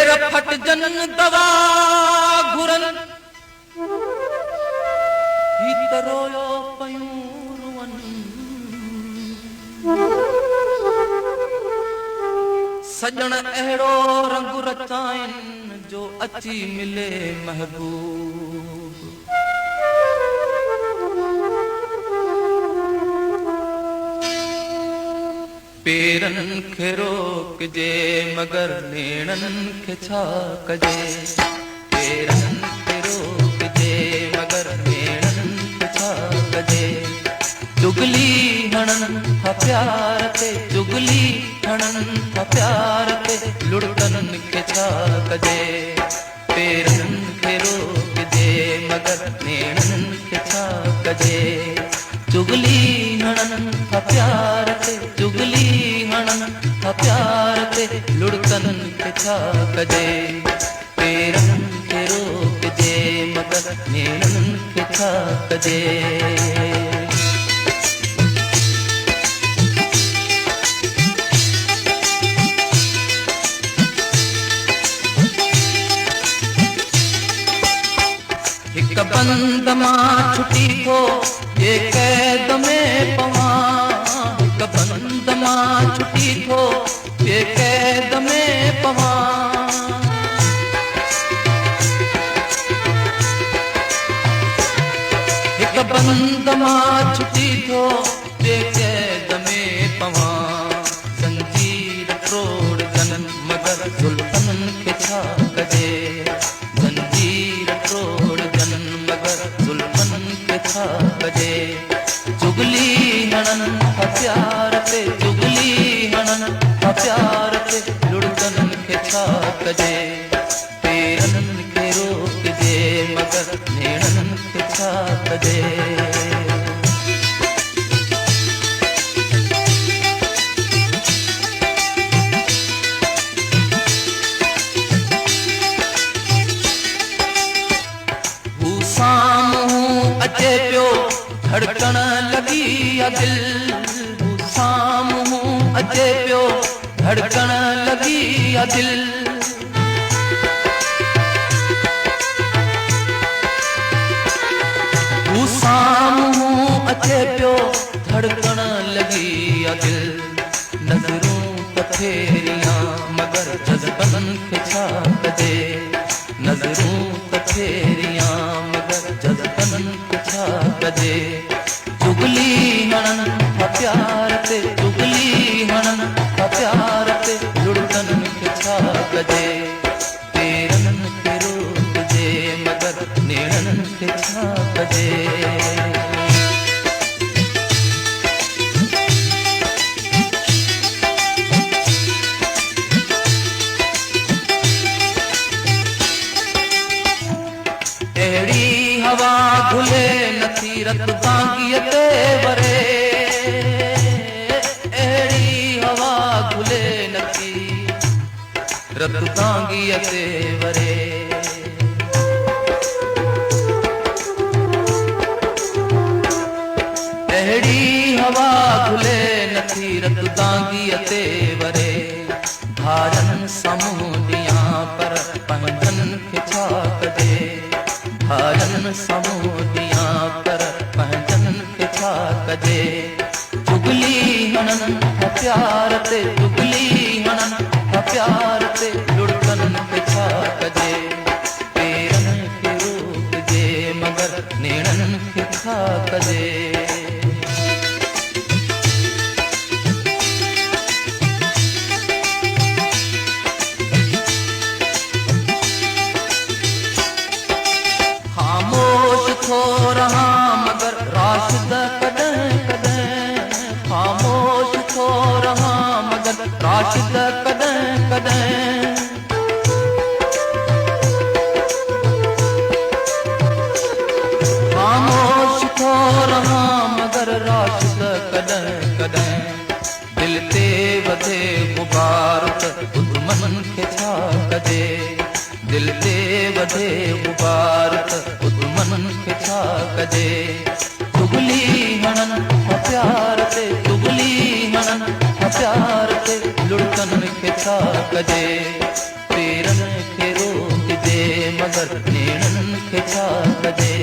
पेर फटजन दवा घुरन रोयो पयूं सजण अहिड़ो रंग रचाइन जो अची मिले महबूब पेरन खे रोकजे मगर नेणन खे छा कजे पेरन खे रोकजे मगर नेणन खे छा कजे चुगली हणन था प्यार ते चुगली हणन था प्यार ते लुड़कन खे छा कजे पेरन खे रोकजे मगर नेणन खे छा कजे चुगली हणन था प्यार ते चुगली हणन था प्यार ते लुड़कन खे छा कजे पेरन खे रोकजे मगर नेणन खे छा कजे हिक बंद मां छुटी थो ये कैद में पवां हिक बंद मां छुटी थो ये कैद में पवां हिक बंद मां छुटी थो ये कैद में पवां जंजीर तोड़ जन मगर जुल्फन खे छा कजे जंजीर तोड़ जन मगर जुल्फन खे छा कजे चुगली हणन था प्यार ते चुगली हणन था प्यार ते लुड़कन खे छा कजे पेरन खे रोकजे मगर नेणन खे छा कजे अचे पियो धड़कण लगी आ दिल साम्हूं अचे पियो धड़कण लगी आ दिल साम्हूं अचे पियो धड़कण लगी आ दिल नज़रूं त फेरियां मगर जज़्बन खे छा कजे नज़रूं त फेरियां मगर जज़्बन खे छा कजे चुगली हणन था प्यार ते चुगली हणन था प्यार ते लुड़कन खे छा कजे पेरन खे रोकजे मगर नेणन खे छा कजे हवा घुले नथी रत तांगीअ ते वरे अहिड़ी हवा घुले नथी रत तांगीअ ते वरे अहिड़ी हवा घुले नथी रत तांगीअ ते वरे धारन समूंडियां पर पंहिंजन खे छा कजे धारन समूंडियां पर पंहिंजन खे छा कजे चुगली हणन था प्यार ते चुगली हणन था प्यार ते लुड़कन खे छा कजे पेरन खे रोकजे मगर नेणन खे छा कजे थो रहा मगर राशिद कदं कदं खामोश थो रहा मगर राशिद कदं कदं खामोश थो रहा मगर राशिद कदं कदं दिल ते वधे गुबार त दुश्मन खे छा कजे दिल ते वधे गुबार त दुश्मन खे छा कजे चुगली हणन था प्यार ते चुगली हणन था प्यार ते लुड़कन खे छा कजे पेरन मगर नेणनि खे छा कजे।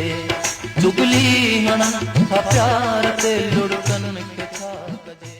चुगली हणनि था प्यार ते लुड़कनि खे छा कजे।